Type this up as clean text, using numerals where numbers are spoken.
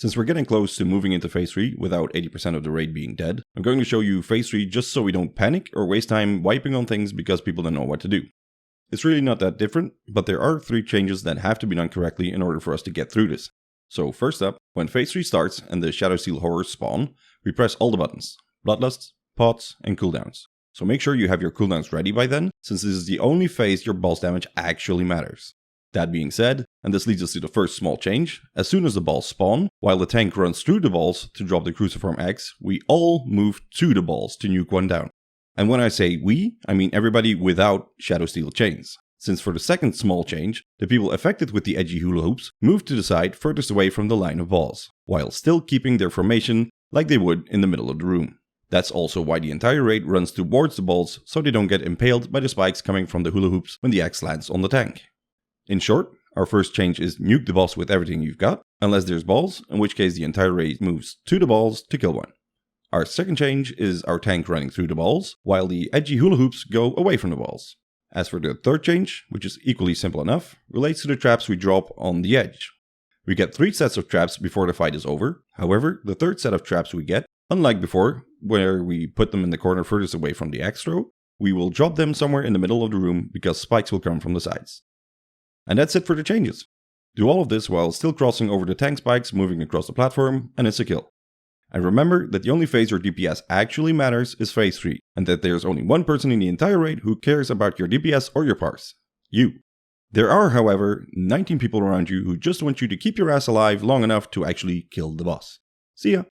Since we're getting close to moving into phase 3 without 80% of the raid being dead, I'm going to show you phase 3 just so we don't panic or waste time wiping on things because people don't know what to do. It's really not that different, but there are 3 changes that have to be done correctly in order for us to get through this. So first up, when phase 3 starts and the Shadowsteel horrors spawn, we press all the buttons: Bloodlust, Pots, and cooldowns. So make sure you have your cooldowns ready by then, since this is the only phase your boss damage actually matters. That being said, and this leads us to the first small change, as soon as the balls spawn, while the tank runs through the balls to drop the cruciform X, we all move to the balls to nuke one down. And when I say we, I mean everybody without Shadowsteel chains. Since for the second small change, the people affected with the edgy hula hoops move to the side furthest away from the line of balls, while still keeping their formation like they would in the middle of the room. That's also why the entire raid runs towards the balls so they don't get impaled by the spikes coming from the hula hoops when the axe lands on the tank. In short, our first change is nuke the boss with everything you've got, unless there's balls, in which case the entire raid moves to the balls to kill one. Our second change is our tank running through the balls, while the edgy hula hoops go away from the balls. As for the third change, which is equally simple enough, relates to the traps we drop on the edge. We get 3 sets of traps before the fight is over. However, the third set of traps we get, unlike before, where we put them in the corner furthest away from the axe throw, we will drop them somewhere in the middle of the room because spikes will come from the sides. And that's it for the changes. Do all of this while still crossing over the tank spikes moving across the platform, and it's a kill. And remember that the only phase your DPS actually matters is phase 3, and that there's only one person in the entire raid who cares about your DPS or your parse. You. There are, however, 19 people around you who just want you to keep your ass alive long enough to actually kill the boss. See ya!